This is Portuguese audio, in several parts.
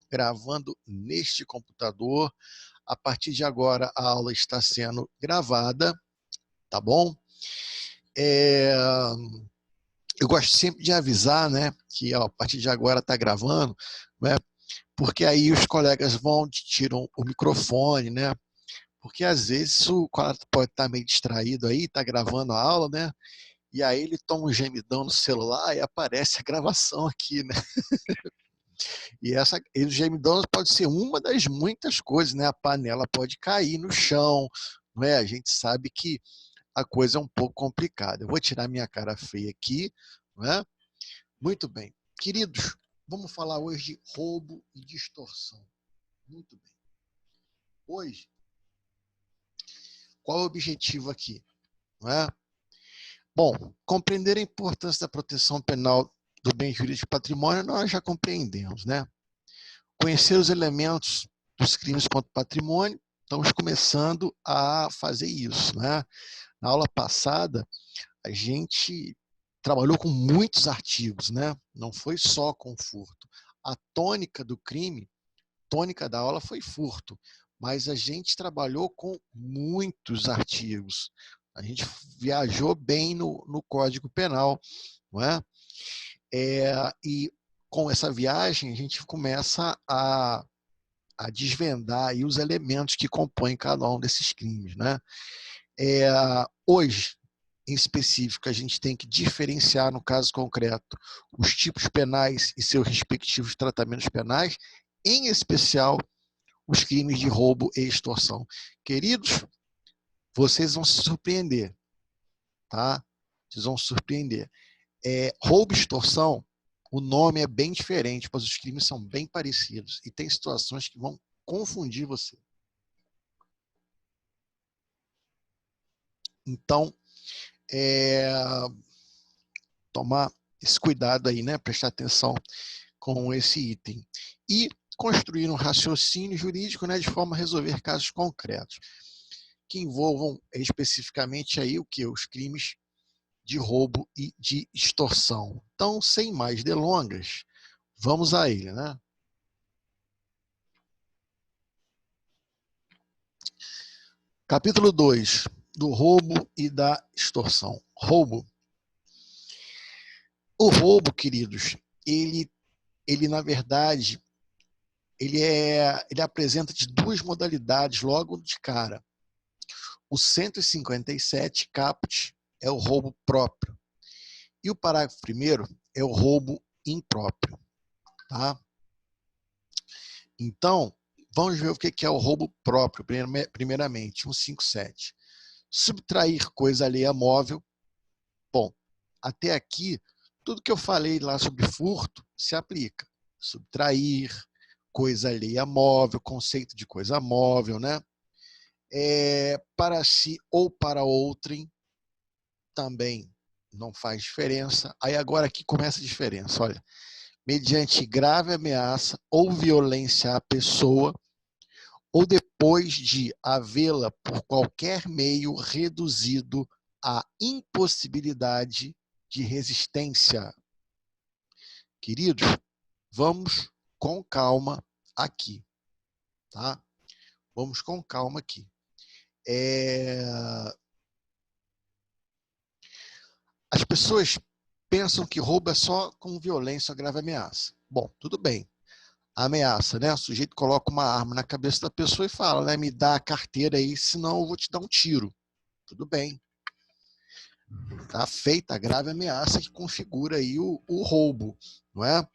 gravando neste computador. A partir de agora, a aula está sendo gravada, tá bom? Eu gosto sempre de avisar, né, que a partir de agora está gravando, né, porque aí os colegas vão, tiram o microfone, né, porque às vezes o colega pode estar meio distraído aí, está gravando a aula, né, e aí ele toma um gemidão no celular e aparece a gravação aqui, né. E o gemidão pode ser uma das muitas coisas, né, a panela pode cair no chão, não é? A gente sabe que a coisa é um pouco complicada. Eu vou tirar minha cara feia aqui, não é? Muito bem. Queridos, vamos falar hoje de roubo e distorção. Muito bem. Hoje, qual é o objetivo aqui? Não é? Bom, compreender a importância da proteção penal do bem jurídico e patrimônio, nós já compreendemos, né? Conhecer os elementos dos crimes contra o patrimônio, estamos começando a fazer isso, né? Na aula passada, a gente trabalhou com muitos artigos, né? Não foi só com furto. A tônica do crime, tônica da aula foi furto, mas a gente trabalhou com muitos artigos. A gente viajou bem no Código Penal, não é? E com essa viagem, a gente começa a desvendar aí os elementos que compõem cada um desses crimes, né? Hoje, em específico, a gente tem que diferenciar, no caso concreto, os tipos penais e seus respectivos tratamentos penais, em especial os crimes de roubo e extorsão. Queridos, vocês vão se surpreender, tá? Vocês vão se surpreender. Roubo e extorsão, o nome é bem diferente, pois os crimes são bem parecidos e tem situações que vão confundir você. Então, tomar esse cuidado aí, né? Prestar atenção com esse item. E construir um raciocínio jurídico, né, de forma a resolver casos concretos, que envolvam especificamente aí o que? Os crimes de roubo e de extorsão. Então, sem mais delongas, vamos a ele, né? Capítulo 2, do roubo e da extorsão. Roubo. O roubo, queridos, ele na verdade, ele apresenta de duas modalidades logo de cara. O 157, caput, é o roubo próprio. E o parágrafo 1º é o roubo impróprio. Tá? Então, vamos ver o que é o roubo próprio, primeiramente, 157. Subtrair coisa alheia móvel. Bom, até aqui, tudo que eu falei lá sobre furto se aplica. Subtrair, coisa alheia móvel, conceito de coisa móvel, né? Para si ou para outrem, também não faz diferença. Aí agora aqui começa a diferença, olha. Mediante grave ameaça ou violência à pessoa, ou depois de havê-la por qualquer meio reduzido à impossibilidade de resistência. Queridos, vamos com calma aqui, tá? Vamos com calma aqui. As pessoas pensam que roubo é só com violência ou grave ameaça. Bom, tudo bem. A ameaça, né? O sujeito coloca uma arma na cabeça da pessoa e fala, né? Me dá a carteira aí, senão eu vou te dar um tiro. Tudo bem. Tá feita a grave ameaça que configura aí o roubo, não é?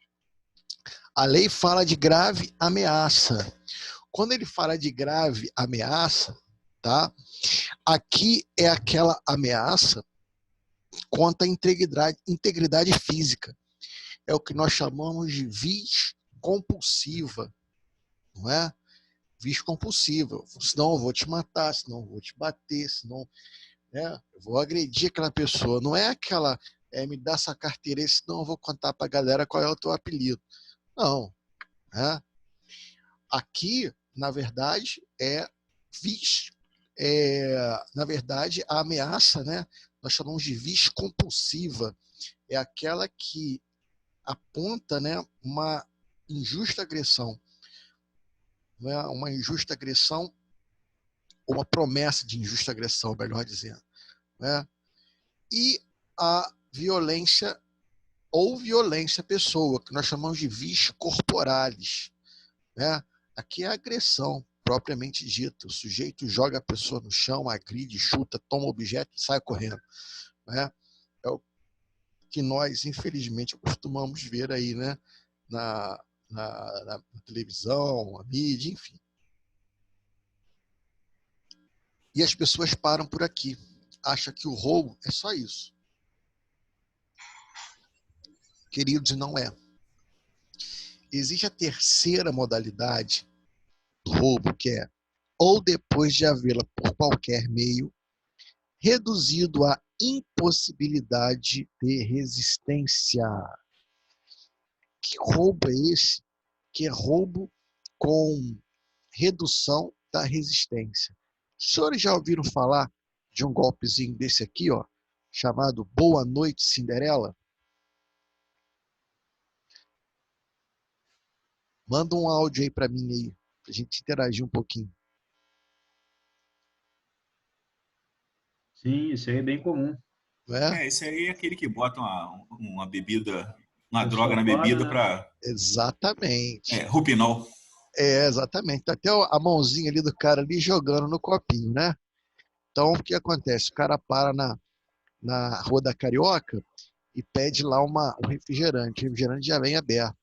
A lei fala de grave ameaça. Quando ele fala de grave ameaça, tá? Aqui é aquela ameaça contra a integridade física. É o que nós chamamos de vis compulsiva, não é? Vis compulsiva. Senão eu vou te matar, senão eu vou te bater, senão, né, eu vou agredir aquela pessoa. Não é aquela, me dá essa carteira aí, senão eu vou contar para a galera qual é o teu apelido. Não. Né? Aqui, na verdade, vis. Na verdade, a ameaça, né, nós chamamos de vis compulsiva. É aquela que aponta, né, uma injusta agressão. não é? Uma injusta agressão, ou uma promessa de injusta agressão, melhor dizendo. Né? E a violência ou violência à pessoa, que nós chamamos de vis corporalis. Né? Aqui é a agressão propriamente dita. O sujeito joga a pessoa no chão, agride, chuta, toma objeto e sai correndo. Né? É o que nós, infelizmente, costumamos ver aí, né? na televisão, na mídia, enfim. E as pessoas param por aqui. Acham que o roubo é só isso. Queridos, não é. Existe a terceira modalidade do roubo, que é ou depois de havê-la por qualquer meio, reduzido à impossibilidade de resistência. Que roubo é esse? Que é roubo com redução da resistência. Os senhores já ouviram falar de um golpezinho desse aqui, ó, chamado Boa Noite Cinderela? Manda um áudio aí para mim aí, pra gente interagir um pouquinho. Sim, isso aí é bem comum. Não é? Esse aí é aquele que bota uma bebida, uma Um droga na socado, bebida né? para. Exatamente. Rupinol. Exatamente. Tá até a mãozinha ali do cara ali jogando no copinho, né? Então, o que acontece? O cara para na Rua da Carioca e pede lá um refrigerante. O refrigerante já vem aberto.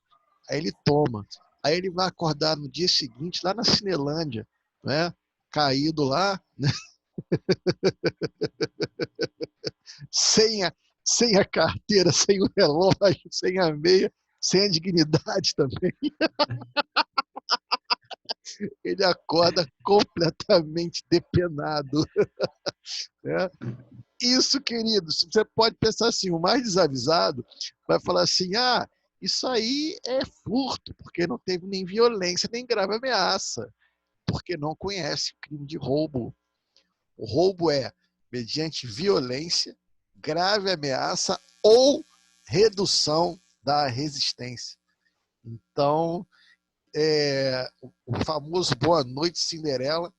Aí ele toma. Aí ele vai acordar no dia seguinte lá na Cinelândia, né? Caído lá, né? sem sem a carteira, sem o relógio, sem a meia, sem a dignidade também. Ele acorda completamente depenado. Né? Isso, querido, você pode pensar assim, o mais desavisado vai falar assim, isso aí é furto, porque não teve nem violência, nem grave ameaça, porque não conhece o crime de roubo. O roubo é mediante violência, grave ameaça ou redução da resistência. Então, o famoso Boa Noite Cinderela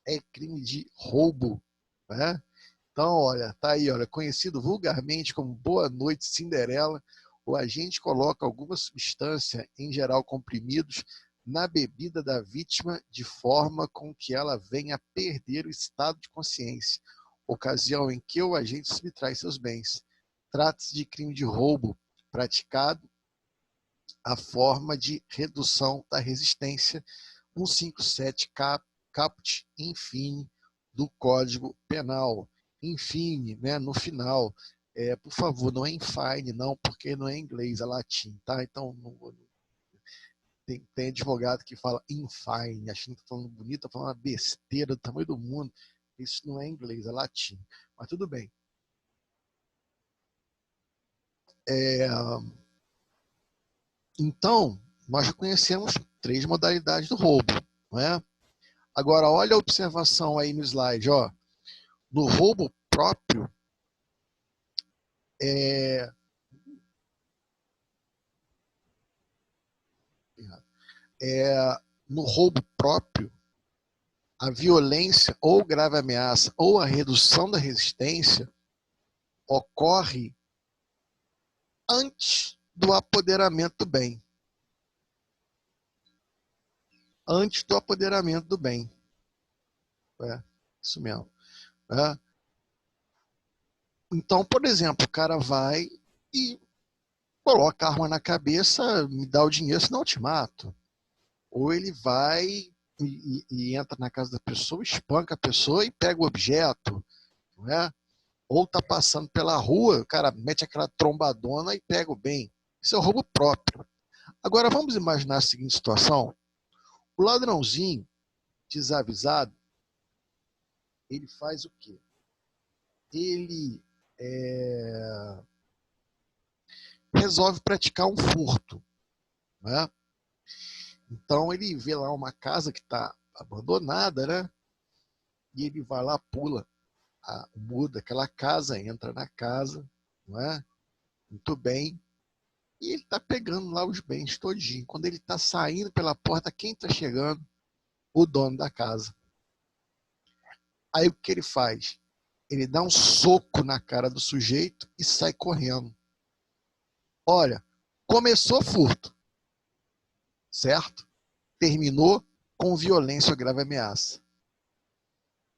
é crime de roubo. Né? Então, olha, tá aí, olha, conhecido vulgarmente como Boa Noite Cinderela, o agente coloca alguma substância, em geral comprimidos, na bebida da vítima de forma com que ela venha a perder o estado de consciência, ocasião em que o agente subtrai seus bens. Trata-se de crime de roubo praticado à forma de redução da resistência 157 caput infine do Código Penal. Infine, né, no final. Por favor, não é infine, não, porque não é inglês, é latim, tá? Então, tem advogado que fala infine, achando que está falando bonito, está falando uma besteira do tamanho do mundo. Isso não é inglês, é latim. Mas tudo bem. Então, nós já conhecemos 3 modalidades do roubo, não é? Agora, olha a observação aí no slide, ó. No roubo próprio, no roubo próprio, a violência ou grave ameaça ou a redução da resistência ocorre antes do apoderamento do bem. Antes do apoderamento do bem. Isso mesmo. Então, por exemplo, o cara vai e coloca a arma na cabeça, me dá o dinheiro, senão eu te mato. Ou ele vai e entra na casa da pessoa, espanca a pessoa e pega o objeto. Não é? Ou tá passando pela rua, o cara mete aquela trombadona e pega o bem. Isso é um roubo próprio. Agora vamos imaginar a seguinte situação. O ladrãozinho, desavisado, ele faz o quê? Ele resolve praticar um furto. Né? Então ele vê lá uma casa que está abandonada, né? E ele vai lá, pula o muro daquela casa, entra na casa, não é? Muito bem. E ele está pegando lá os bens todinho. Quando ele está saindo pela porta, quem está chegando? o dono da casa. Aí o que ele faz? Ele dá um soco na cara do sujeito e sai correndo. Olha, começou furto, certo? Terminou com violência ou grave ameaça.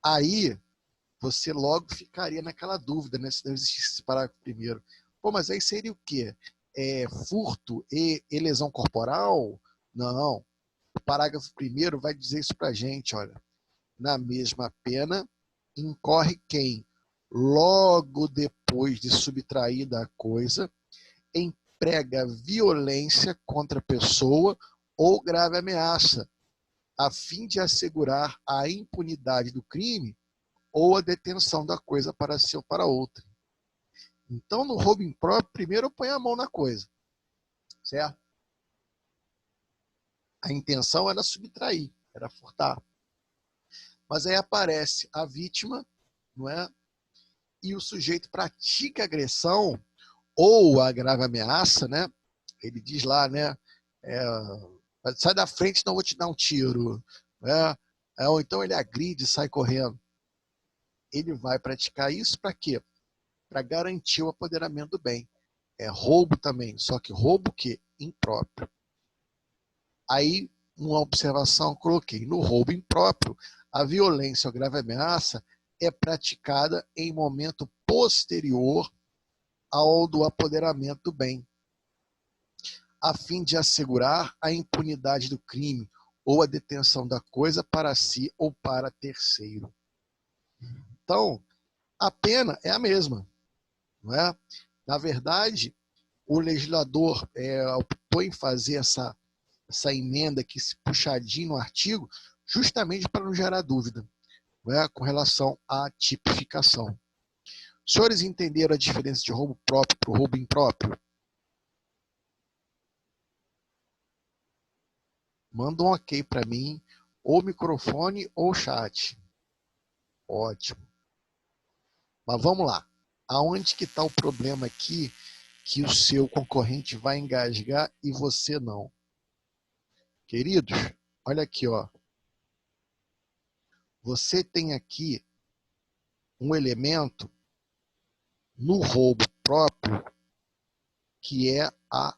Aí você logo ficaria naquela dúvida, né? Se não existisse esse parágrafo primeiro. Pô, mas aí seria o quê? Furto e lesão corporal? Não. O parágrafo primeiro vai dizer isso pra gente, olha. Na mesma pena, incorre quem, logo depois de subtraída a coisa, emprega violência contra a pessoa ou grave ameaça, a fim de assegurar a impunidade do crime ou a detenção da coisa para si ou para outra. Então, no roubo impróprio, primeiro eu ponho a mão na coisa, certo? A intenção era subtrair, era furtar. Mas aí aparece a vítima, não é? E o sujeito pratica agressão ou a grave ameaça, né? Ele diz lá, né? Sai da frente, não vou te dar um tiro. Né? Ou então ele agride e sai correndo. Ele vai praticar isso para quê? Para garantir o apoderamento do bem. É roubo também, só que roubo que impróprio. Aí, uma observação eu coloquei. No roubo impróprio, a violência ou grave ameaça é praticada em momento posterior ao do apoderamento do bem, a fim de assegurar a impunidade do crime ou a detenção da coisa para si ou para terceiro. Então, a pena é a mesma, não é? Na verdade, o legislador optou em fazer essa emenda aqui, esse puxadinho no artigo, justamente para não gerar dúvida, não é? Com relação à tipificação. Os senhores entenderam a diferença de roubo próprio para o roubo impróprio? Manda um ok para mim, ou microfone ou chat. Ótimo. Mas vamos lá. Aonde que está o problema aqui que o seu concorrente vai engasgar e você não? Queridos, olha aqui, ó. Você tem aqui um elemento no roubo próprio que é a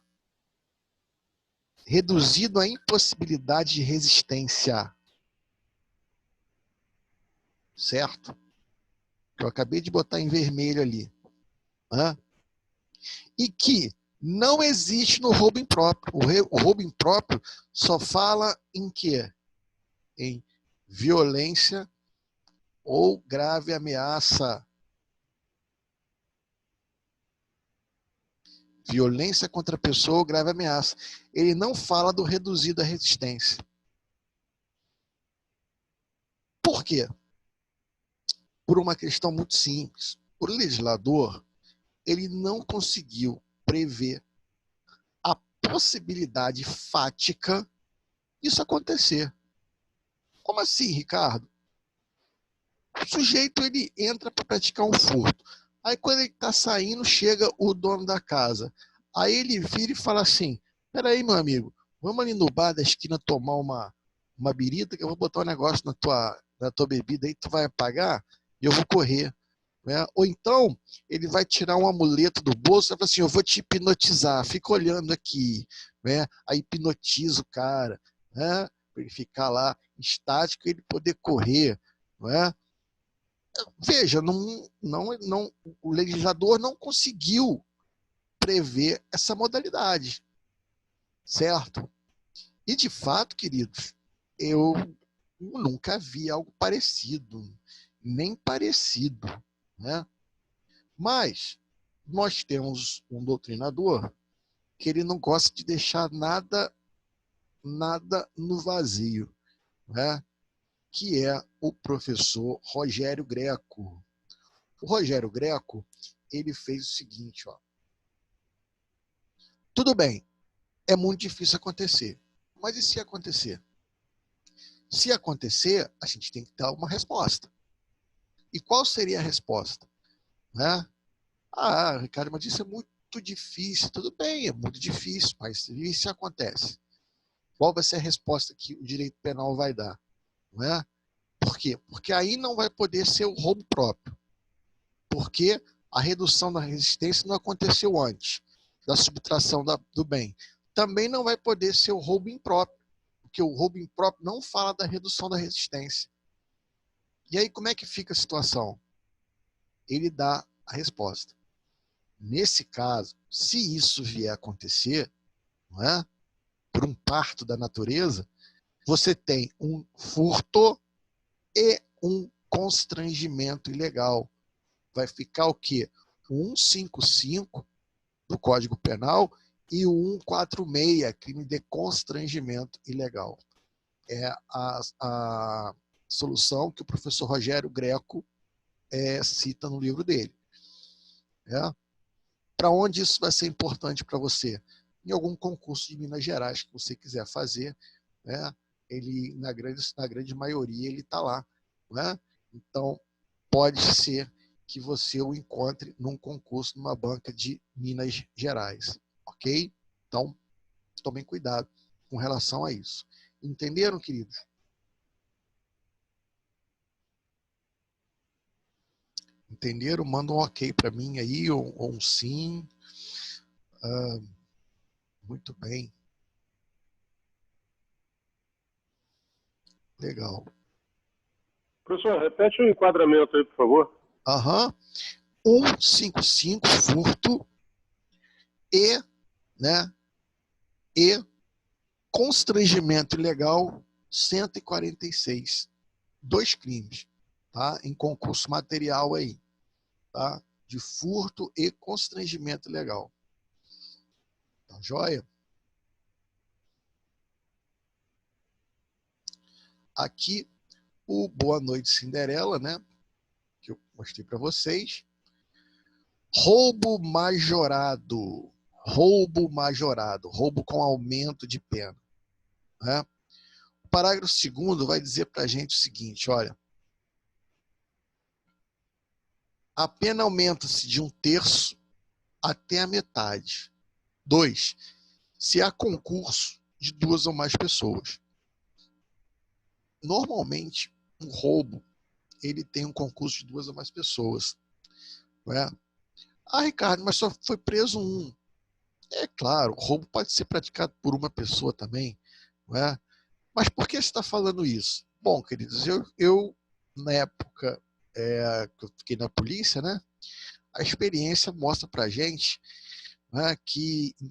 reduzido à impossibilidade de resistência. Certo? Eu acabei de botar em vermelho ali. E que não existe no roubo impróprio. O roubo impróprio só fala em quê? Em violência ou grave ameaça. Violência contra a pessoa ou grave ameaça. Ele não fala do reduzido à resistência. Por quê? Por uma questão muito simples. O legislador, ele não conseguiu prever a possibilidade fática disso acontecer. Como assim, Ricardo? O sujeito, ele entra para praticar um furto. Aí, quando ele está saindo, chega o dono da casa. Aí ele vira e fala assim, peraí, meu amigo, vamos ali no bar da esquina tomar uma birita, que eu vou botar um negócio na tua bebida aí, tu vai pagar e eu vou correr. Né? Ou então, ele vai tirar um amuleto do bolso e vai falar assim, eu vou te hipnotizar, fica olhando aqui. Né? Aí hipnotiza o cara, né? Para ele ficar lá estático e ele poder correr. Não é? Veja, o legislador não conseguiu prever essa modalidade, certo? E, de fato, queridos, eu nunca vi algo parecido, nem parecido, né? Mas nós temos um doutrinador que ele não gosta de deixar nada no vazio, né? Que é o professor Rogério Greco. O Rogério Greco, ele fez o seguinte, ó. Tudo bem, é muito difícil acontecer, mas e se acontecer? Se acontecer, a gente tem que dar uma resposta. E qual seria a resposta? Né? Ah, Ricardo, mas isso é muito difícil. Tudo bem, é muito difícil, mas e se acontece? Qual vai ser a resposta que o direito penal vai dar? Não é? Por quê? Porque aí não vai poder ser o roubo próprio. Porque a redução da resistência não aconteceu antes da subtração do bem. Também não vai poder ser o roubo impróprio, porque o roubo impróprio não fala da redução da resistência. E aí como é que fica a situação? Ele dá a resposta. Nesse caso, se isso vier a acontecer, não é? Por um parto da natureza, você tem um furto e um constrangimento ilegal. Vai ficar o quê? O 155 do Código Penal e o 146, crime de constrangimento ilegal. É a solução que o professor Rogério Greco cita no livro dele. Para onde isso vai ser importante para você? Em algum concurso de Minas Gerais que você quiser fazer, né? Ele, na grande maioria, ele está lá. Né? Então, pode ser que você o encontre num concurso, numa banca de Minas Gerais. Ok? Então, tomem cuidado com relação a isso. Entenderam, queridos? Entenderam? Manda um ok para mim aí, ou um sim. Muito bem. Legal. Professor, repete o enquadramento aí, por favor. 155, furto e, né, e constrangimento ilegal, 146. 2 crimes, tá? Em concurso material aí, tá? De furto e constrangimento ilegal. Tá joia? Aqui o Boa Noite Cinderela, né? Que eu mostrei para vocês. Roubo majorado. Roubo majorado. Roubo com aumento de pena. Né? O parágrafo 2º vai dizer para a gente o seguinte, olha. A pena aumenta-se de 1/3 até a metade. 2. Se há concurso de 2 ou mais pessoas. Normalmente, um roubo, ele tem um concurso de 2 ou mais pessoas. Não é? Ah, Ricardo, mas só foi preso um. É claro, o roubo pode ser praticado por uma pessoa também. Não é? Mas por que você está falando isso? Bom, queridos, eu na época que eu fiquei na polícia, né, a experiência mostra para a gente, né, que em